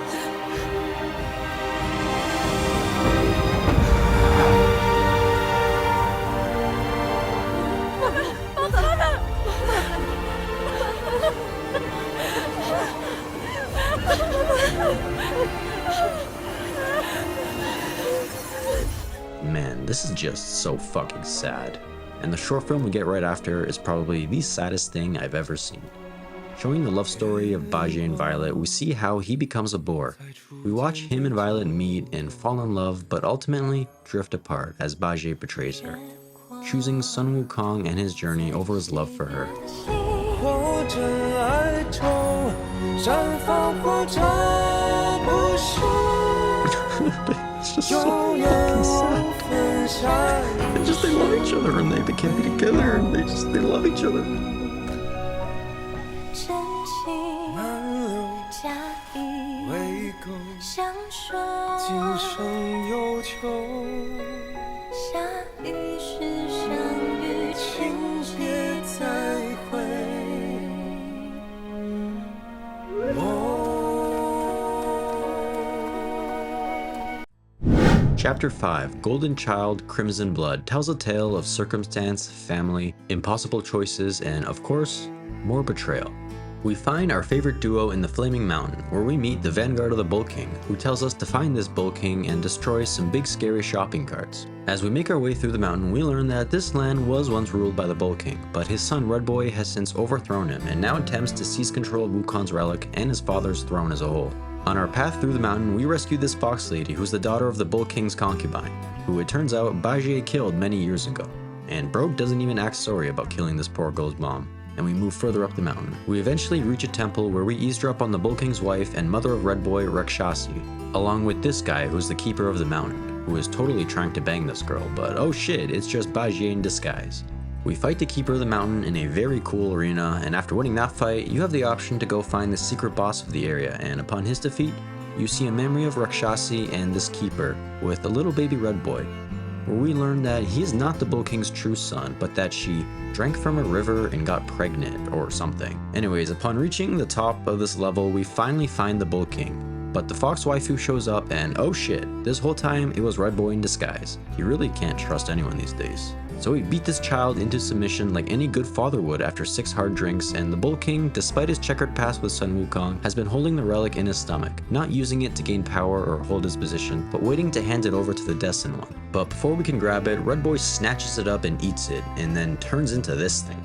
Man, this is just so fucking sad. And the short film we get right after is probably the saddest thing I've ever seen. Showing the love story of Bajie and Violet, we see how he becomes a boar. We watch him and Violet meet and fall in love, but ultimately drift apart as Bajie betrays her, choosing Sun Wukong and his journey over his love for her. It's just so fucking sad. And just they love each other and they can't be together and they love each other. Chapter 5, Golden Child, Crimson Blood, tells a tale of circumstance, family, impossible choices, and of course, more betrayal. We find our favorite duo in the Flaming Mountain, where we meet the Vanguard of the Bull King, who tells us to find this Bull King and destroy some big scary shopping carts. As we make our way through the mountain, we learn that this land was once ruled by the Bull King, but his son Red Boy has since overthrown him and now attempts to seize control of Wukong's relic and his father's throne as a whole. On our path through the mountain, we rescue this fox lady who's the daughter of the Bull King's concubine, who it turns out Bajie killed many years ago. And Brogue doesn't even act sorry about killing this poor girl's mom. And we move further up the mountain. We eventually reach a temple where we eavesdrop on the Bull King's wife and mother of Red Boy, Rakshasi, along with this guy who's the keeper of the mountain, who is totally trying to bang this girl, but oh shit, it's just Bajie in disguise. We fight the keeper of the mountain in a very cool arena, and after winning that fight, you have the option to go find the secret boss of the area, and upon his defeat, you see a memory of Rakshasi and this keeper with a little baby Red Boy, where we learn that he is not the Bull King's true son, but that she drank from a river and got pregnant or something. Anyways, upon reaching the top of this level, we finally find the Bull King, but the fox waifu shows up and oh shit, this whole time it was Red Boy in disguise. You really can't trust anyone these days. So we beat this child into submission like any good father would after 6 hard drinks, and the Bull King, despite his checkered past with Sun Wukong, has been holding the relic in his stomach, not using it to gain power or hold his position, but waiting to hand it over to the Destined One. But before we can grab it, Red Boy snatches it up and eats it, and then turns into this thing.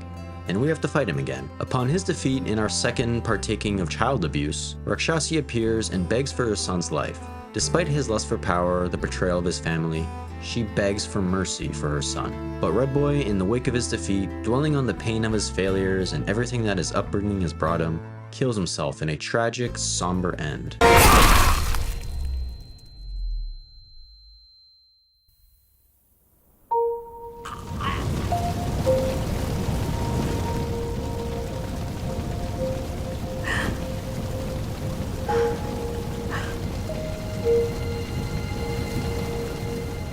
And we have to fight him again. Upon his defeat in our second partaking of child abuse, Rakshasi appears and begs for her son's life. Despite his lust for power, the betrayal of his family, she begs for mercy for her son. But Red Boy, in the wake of his defeat, dwelling on the pain of his failures and everything that his upbringing has brought him, kills himself in a tragic, somber end.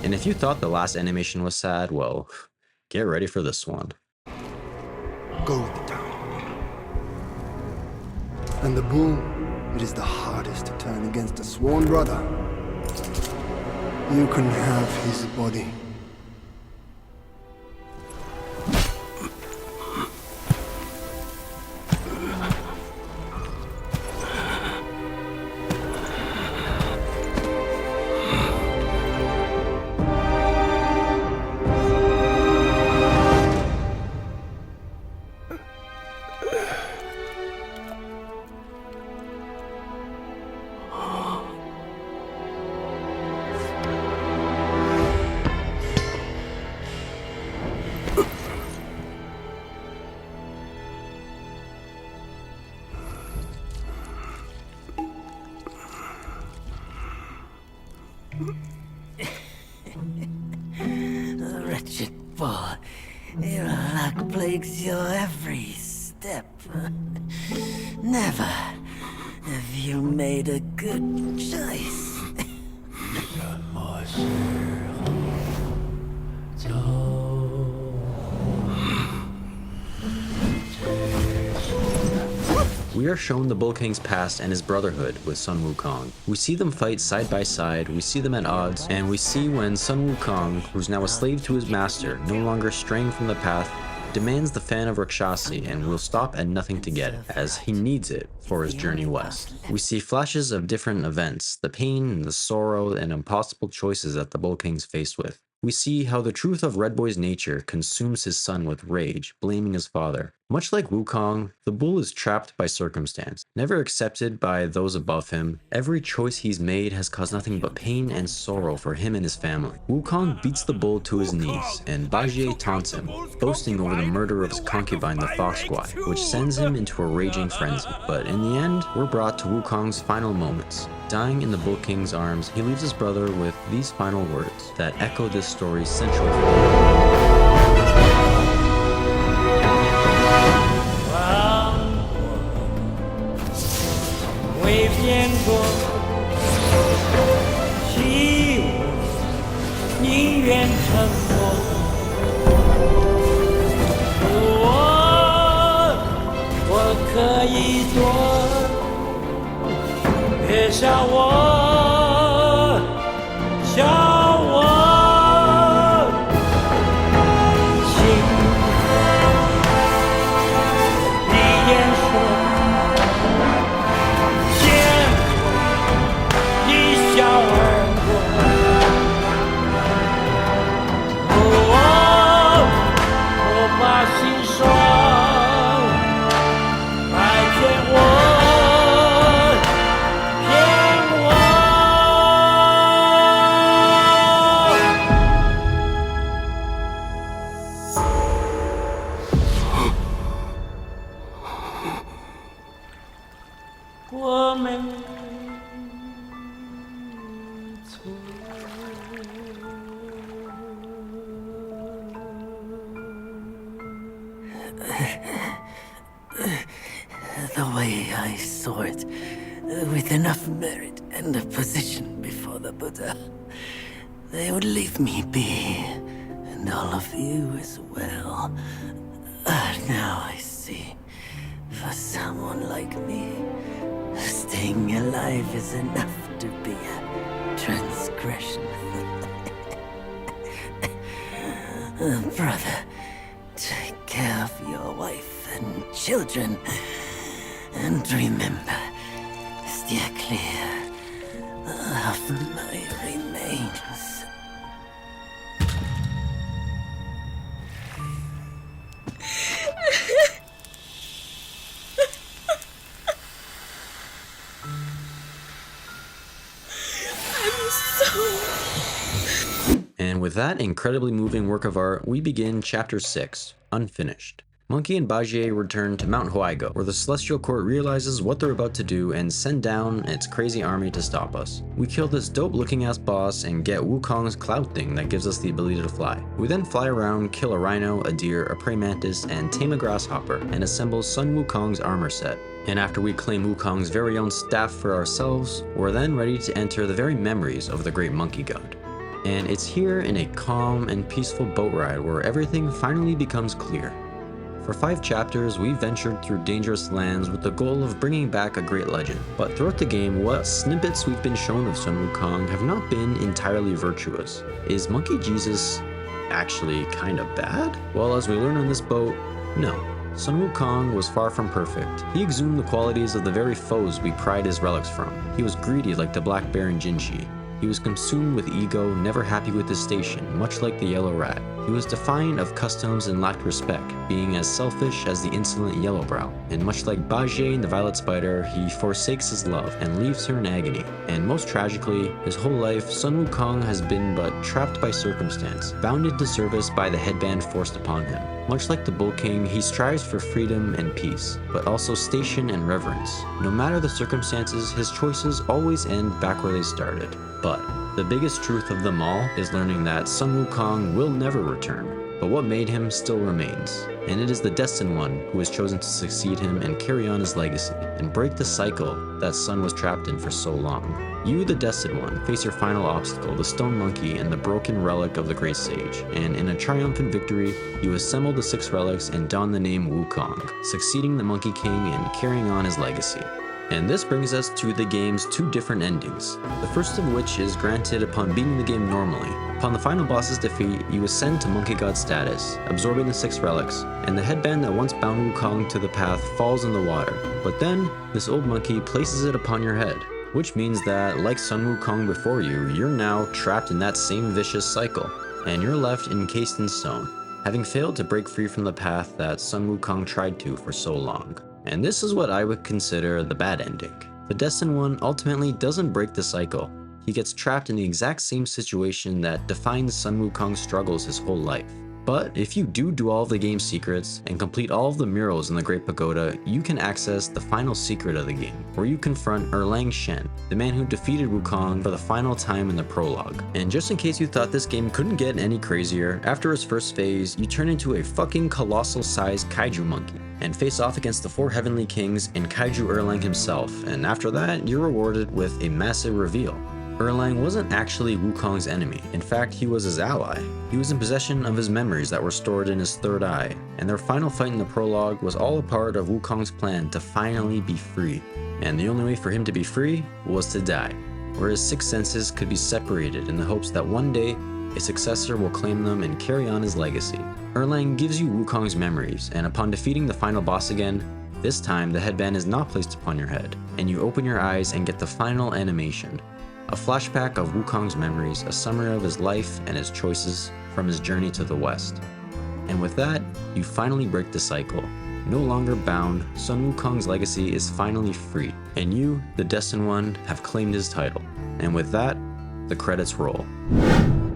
And if you thought the last animation was sad, well, get ready for this one. Go with the town. And the bull, it is the hardest to turn against a sworn brother. You can have his body. Wretched boy, your luck plagues your every step. Never have you made a good choice. We are shown the Bull King's past and his brotherhood with Sun Wukong. We see them fight side by side, we see them at odds, and we see when Sun Wukong, who's now a slave to his master, no longer straying from the path, demands the fan of Rakshasi and will stop at nothing to get it, as he needs it for his journey west. We see flashes of different events, the pain and the sorrow and impossible choices that the Bull King's faced with. We see how the truth of Red Boy's nature consumes his son with rage, blaming his father. Much like Wukong, the bull is trapped by circumstance, never accepted by those above him. Every choice he's made has caused nothing but pain and sorrow for him and his family. Wukong beats the bull to his knees, and Bajie taunts him, boasting over the murder of his concubine, the Fox Squad, which sends him into a raging frenzy. But in the end, we're brought to Wukong's final moments. Dying in the Bull King's arms, he leaves his brother with these final words that echo this story's central theme. The way I saw it, with enough merit and a position before the Buddha, they would leave me be, and all of you as well. Now I see, for someone like me, staying alive is enough to be a transgression. Brother, take care of your wife and children. And remember, steer clear of my remains. And with that incredibly moving work of art, we begin Chapter 6, Unfinished. Monkey and Bajie return to Mount Huaigo, where the Celestial Court realizes what they're about to do and send down its crazy army to stop us. We kill this dope looking ass boss and get Wukong's cloud thing that gives us the ability to fly. We then fly around, kill a rhino, a deer, a prey mantis, and tame a grasshopper, and assemble Sun Wukong's armor set. And after we claim Wukong's very own staff for ourselves, we're then ready to enter the very memories of the great monkey god. And it's here in a calm and peaceful boat ride where everything finally becomes clear. For 5 chapters, we ventured through dangerous lands with the goal of bringing back a great legend. But throughout the game, what snippets we've been shown of Sun Wukong have not been entirely virtuous. Is Monkey Jesus actually kinda bad? Well, as we learn on this boat, no. Sun Wukong was far from perfect. He exhumed the qualities of the very foes we pried his relics from. He was greedy like the black bear in Jinshi. He was consumed with ego, never happy with his station, much like the yellow rat. He was defiant of customs and lacked respect, being as selfish as the insolent Yellowbrow. And much like Bajie and the Violet Spider, he forsakes his love and leaves her in agony. And most tragically, his whole life, Sun Wukong has been but trapped by circumstance, bound into service by the headband forced upon him. Much like the Bull King, he strives for freedom and peace, but also station and reverence. No matter the circumstances, his choices always end back where they started. But the biggest truth of them all is learning that Sun Wukong will never return, but what made him still remains. And it is the Destined One who has chosen to succeed him and carry on his legacy, and break the cycle that Sun was trapped in for so long. You, the Destined One, face your final obstacle, the Stone Monkey and the broken relic of the Great Sage, and in a triumphant victory, you assemble the 6 relics and don the name Wukong, succeeding the Monkey King and carrying on his legacy. And this brings us to the game's 2 different endings, the first of which is granted upon beating the game normally. Upon the final boss's defeat, you ascend to Monkey God status, absorbing the 6 relics, and the headband that once bound Wukong to the path falls in the water. But then, this old monkey places it upon your head, which means that, like Sun Wukong before you, you're now trapped in that same vicious cycle, and you're left encased in stone, having failed to break free from the path that Sun Wukong tried to for so long. And this is what I would consider the bad ending. The Destined One ultimately doesn't break the cycle. He gets trapped in the exact same situation that defined Sun Wukong's struggles his whole life. But if you do all of the game's secrets and complete all of the murals in the Great Pagoda, you can access the final secret of the game, where you confront Erlang Shen, the man who defeated Wukong for the final time in the prologue. And just in case you thought this game couldn't get any crazier, after its first phase, you turn into a fucking colossal-sized kaiju monkey and face off against the 4 heavenly kings and Kaiju Erlang himself, and after that, you're rewarded with a massive reveal. Erlang wasn't actually Wukong's enemy. In fact, he was his ally. He was in possession of his memories that were stored in his third eye, and their final fight in the prologue was all a part of Wukong's plan to finally be free. And the only way for him to be free was to die, where his 6 senses could be separated in the hopes that one day a successor will claim them and carry on his legacy. Erlang gives you Wukong's memories, and upon defeating the final boss again, this time the headband is not placed upon your head, and you open your eyes and get the final animation. A flashback of Wukong's memories, a summary of his life and his choices from his journey to the west. And with that, you finally break the cycle. No longer bound, Sun Wukong's legacy is finally free, and you, the Destined One, have claimed his title. And with that, the credits roll.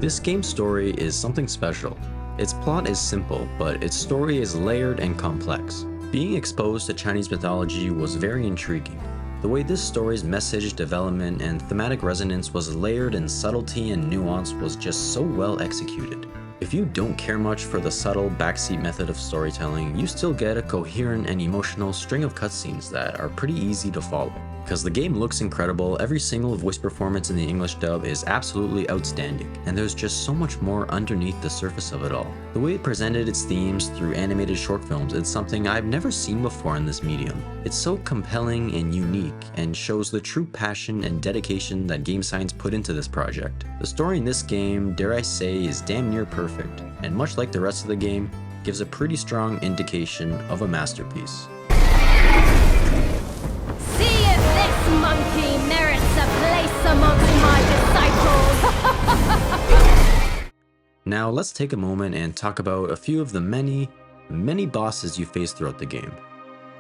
This game's story is something special. Its plot is simple, but its story is layered and complex. Being exposed to Chinese mythology was very intriguing. The way this story's message, development, and thematic resonance was layered in subtlety and nuance was just so well executed. If you don't care much for the subtle backseat method of storytelling, you still get a coherent and emotional string of cutscenes that are pretty easy to follow. Because the game looks incredible, every single voice performance in the English dub is absolutely outstanding, and there's just so much more underneath the surface of it all. The way it presented its themes through animated short films is something I've never seen before in this medium. It's so compelling and unique, and shows the true passion and dedication that Game Science put into this project. The story in this game, dare I say, is damn near perfect, and much like the rest of the game, gives a pretty strong indication of a masterpiece. Monkey merits a place amongst my disciples. Now let's take a moment and talk about a few of the many bosses you face throughout the game.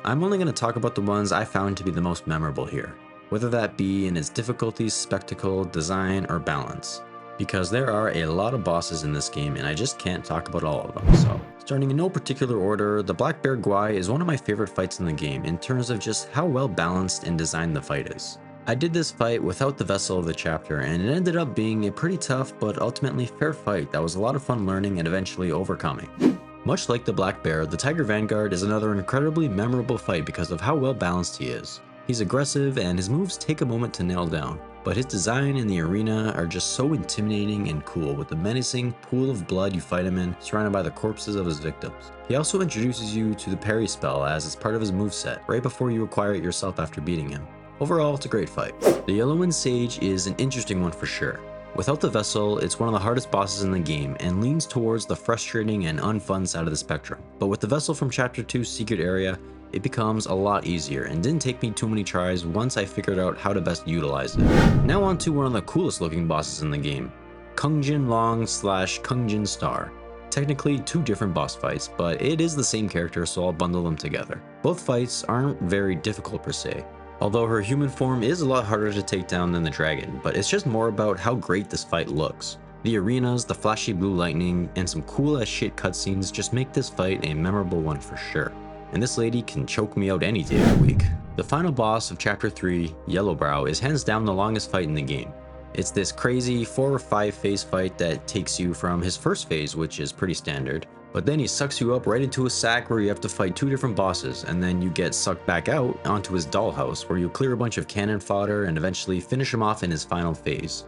I'm only going to talk about the ones I found to be the most memorable here, whether that be in its difficulty, spectacle, design, or balance. Because there are a lot of bosses in this game and I just can't talk about all of them, so. Starting in no particular order, the Black Bear Guai is one of my favorite fights in the game in terms of just how well balanced and designed the fight is. I did this fight without the Vessel of the Chapter, and it ended up being a pretty tough but ultimately fair fight that was a lot of fun learning and eventually overcoming. Much like the Black Bear, the Tiger Vanguard is another incredibly memorable fight because of how well balanced he is. He's aggressive and his moves take a moment to nail down, but his design in the arena are just so intimidating and cool with the menacing pool of blood you fight him in, surrounded by the corpses of his victims. He also introduces you to the parry spell as it's part of his moveset, right before you acquire it yourself after beating him. Overall, it's a great fight. The Yellowwind Sage is an interesting one for sure. Without the vessel, it's one of the hardest bosses in the game and leans towards the frustrating and unfun side of the spectrum. But with the vessel from Chapter 2's secret area, it becomes a lot easier and didn't take me too many tries once I figured out how to best utilize it. Now on to one of the coolest looking bosses in the game, Kungjin Long / Kungjin Star. Technically two different boss fights, but it is the same character, so I'll bundle them together. Both fights aren't very difficult per se, although her human form is a lot harder to take down than the dragon, but it's just more about how great this fight looks. The arenas, the flashy blue lightning, and some cool as shit cutscenes just make this fight a memorable one for sure. And this lady can choke me out any day of the week. The final boss of Chapter 3, Yellowbrow, is hands down the longest fight in the game. It's this crazy 4 or 5 phase fight that takes you from his first phase, which is pretty standard, but then he sucks you up right into a sack where you have to fight 2 different bosses, and then you get sucked back out onto his dollhouse where you clear a bunch of cannon fodder and eventually finish him off in his final phase.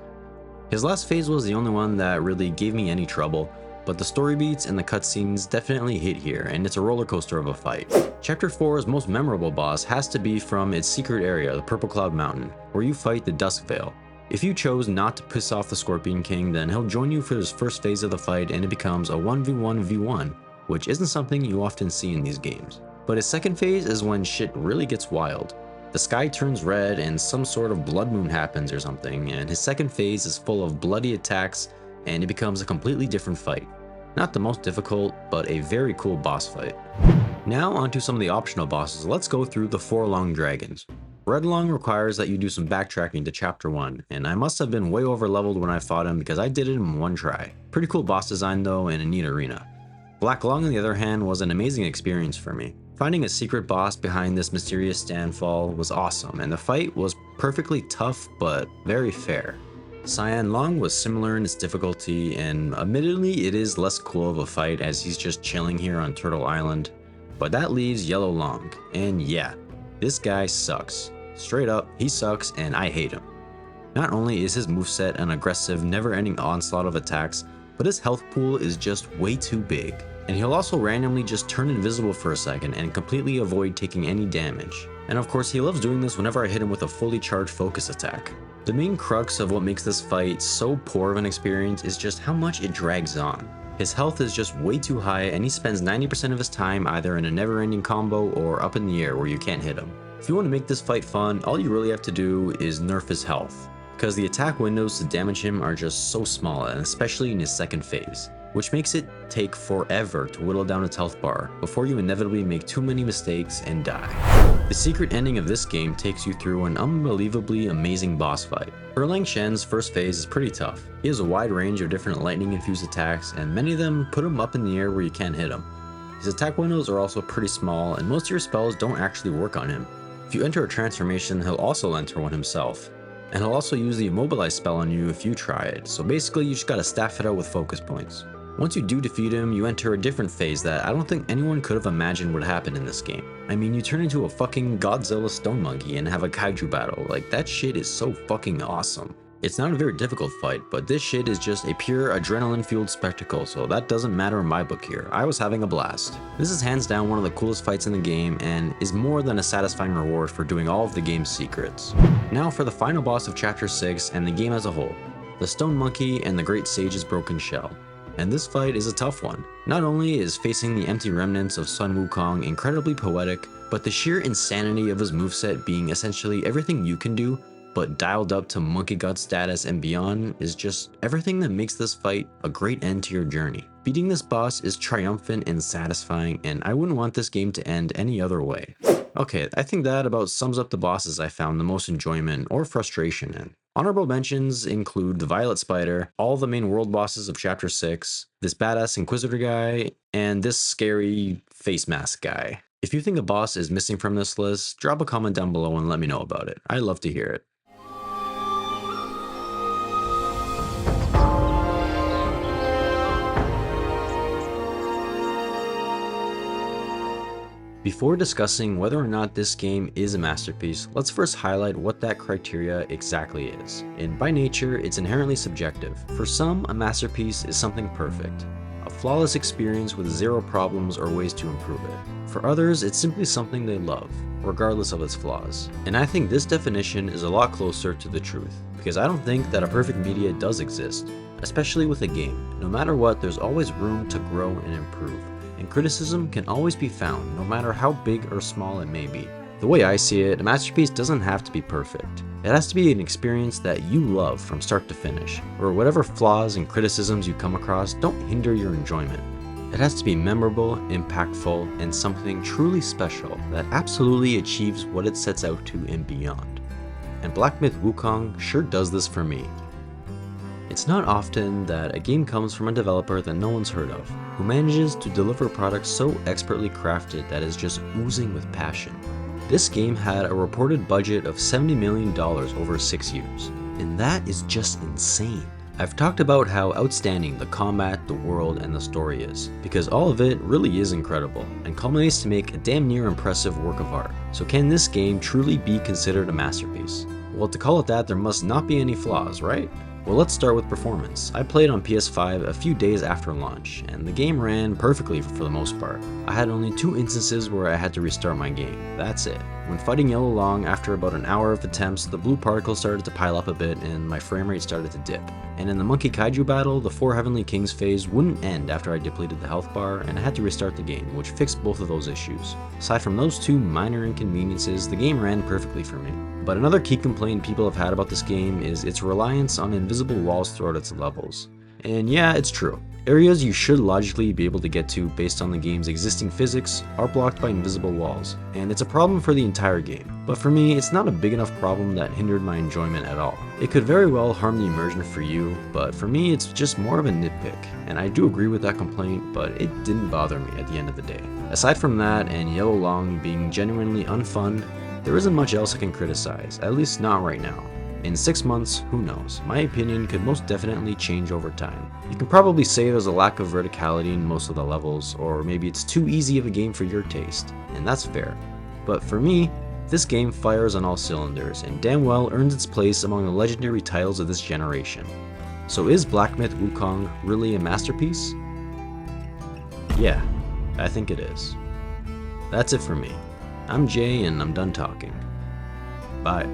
His last phase was the only one that really gave me any trouble, but the story beats and the cutscenes definitely hit here, and it's a roller coaster of a fight. Chapter 4's most memorable boss has to be from its secret area, the Purple Cloud Mountain, where you fight the Duskvale. If you chose not to piss off the Scorpion King, then he'll join you for his first phase of the fight and it becomes a 1v1v1, which isn't something you often see in these games. But his second phase is when shit really gets wild. The sky turns red and some sort of blood moon happens or something, and his second phase is full of bloody attacks and it becomes a completely different fight. Not the most difficult, but a very cool boss fight. Now onto some of the optional bosses, let's go through the 4 long dragons. Redlong requires that you do some backtracking to Chapter 1, and I must have been way over leveled when I fought him because I did it in one try. Pretty cool boss design though, and a neat arena. Blacklong on the other hand was an amazing experience for me. Finding a secret boss behind this mysterious standfall was awesome, and the fight was perfectly tough but very fair. Cyan Long was similar in its difficulty, and admittedly it is less cool of a fight as he's just chilling here on Turtle Island. But that leaves Yellow Long, and yeah, this guy sucks. Straight up, he sucks and I hate him. Not only is his moveset an aggressive, never-ending onslaught of attacks, but his health pool is just way too big. And he'll also randomly just turn invisible for a second and completely avoid taking any damage. And of course he loves doing this whenever I hit him with a fully charged focus attack. The main crux of what makes this fight so poor of an experience is just how much it drags on. His health is just way too high and he spends 90% of his time either in a never-ending combo or up in the air where you can't hit him. If you want to make this fight fun, all you really have to do is nerf his health, because the attack windows to damage him are just so small, and especially in his second phase, which makes it take forever to whittle down its health bar before you inevitably make too many mistakes and die. The secret ending of this game takes you through an unbelievably amazing boss fight. Erlang Shen's first phase is pretty tough. He has a wide range of different lightning-infused attacks, and many of them put him up in the air where you can't hit him. His attack windows are also pretty small, and most of your spells don't actually work on him. If you enter a transformation, he'll also enter one himself. And he'll also use the immobilize spell on you if you try it, so basically you just gotta staff it out with focus points. Once you do defeat him, you enter a different phase that I don't think anyone could have imagined would happen in this game. I mean, you turn into a fucking Godzilla stone monkey and have a kaiju battle. Like, that shit is so fucking awesome. It's not a very difficult fight, but this shit is just a pure adrenaline-fueled spectacle, so that doesn't matter in my book here. I was having a blast. This is hands down one of the coolest fights in the game, and is more than a satisfying reward for doing all of the game's secrets. Now for the final boss of Chapter 6 and the game as a whole, the Stone Monkey and the Great Sage's Broken Shell. And this fight is a tough one. Not only is facing the empty remnants of Sun Wukong incredibly poetic, but the sheer insanity of his moveset being essentially everything you can do, but dialed up to monkey god status and beyond, is just everything that makes this fight a great end to your journey. Beating this boss is triumphant and satisfying, and I wouldn't want this game to end any other way. Okay, I think that about sums up the bosses I found the most enjoyment or frustration in. Honorable mentions include the Violet Spider, all the main world bosses of Chapter 6, this badass Inquisitor guy, and this scary face mask guy. If you think a boss is missing from this list, drop a comment down below and let me know about it. I'd love to hear it. Before discussing whether or not this game is a masterpiece, let's first highlight what that criteria exactly is. And by nature, it's inherently subjective. For some, a masterpiece is something perfect, a flawless experience with zero problems or ways to improve it. For others, it's simply something they love, regardless of its flaws. And I think this definition is a lot closer to the truth, because I don't think that a perfect media does exist, especially with a game. No matter what, there's always room to grow and improve. And criticism can always be found, no matter how big or small it may be. The way I see it, a masterpiece doesn't have to be perfect. It has to be an experience that you love from start to finish, where whatever flaws and criticisms you come across don't hinder your enjoyment. It has to be memorable, impactful, and something truly special that absolutely achieves what it sets out to and beyond. And Black Myth: Wukong sure does this for me. It's not often that a game comes from a developer that no one's heard of, who manages to deliver a product so expertly crafted that is just oozing with passion. This game had a reported budget of $70 million over 6 years, and that is just insane. I've talked about how outstanding the combat, the world, and the story is, because all of it really is incredible, and culminates to make a damn near impressive work of art. So can this game truly be considered a masterpiece? Well, to call it that, there must not be any flaws, right? Well, let's start with performance. I played on PS5 a few days after launch, and the game ran perfectly for the most part. I had only 2 instances where I had to restart my game. That's it. When fighting Yellow Long, after about an hour of attempts, the blue particles started to pile up a bit and my frame rate started to dip. And in the Monkey Kaiju battle, the 4 Heavenly Kings phase wouldn't end after I depleted the health bar, and I had to restart the game, which fixed both of those issues. Aside from those 2 minor inconveniences, the game ran perfectly for me. But another key complaint people have had about this game is its reliance on invisible walls throughout its levels. And yeah, it's true. Areas you should logically be able to get to based on the game's existing physics are blocked by invisible walls, and it's a problem for the entire game. But for me, it's not a big enough problem that hindered my enjoyment at all. It could very well harm the immersion for you, but for me it's just more of a nitpick, and I do agree with that complaint, but it didn't bother me at the end of the day. Aside from that, and Yellow Long being genuinely unfun, there isn't much else I can criticize, at least not right now. In 6 months, who knows? My opinion could most definitely change over time. You can probably say there's a lack of verticality in most of the levels, or maybe it's too easy of a game for your taste, and that's fair. But for me, this game fires on all cylinders, and damn well earns its place among the legendary titles of this generation. So is Black Myth: Wukong really a masterpiece? Yeah, I think it is. That's it for me. I'm Jay, and I'm done talking. Bye.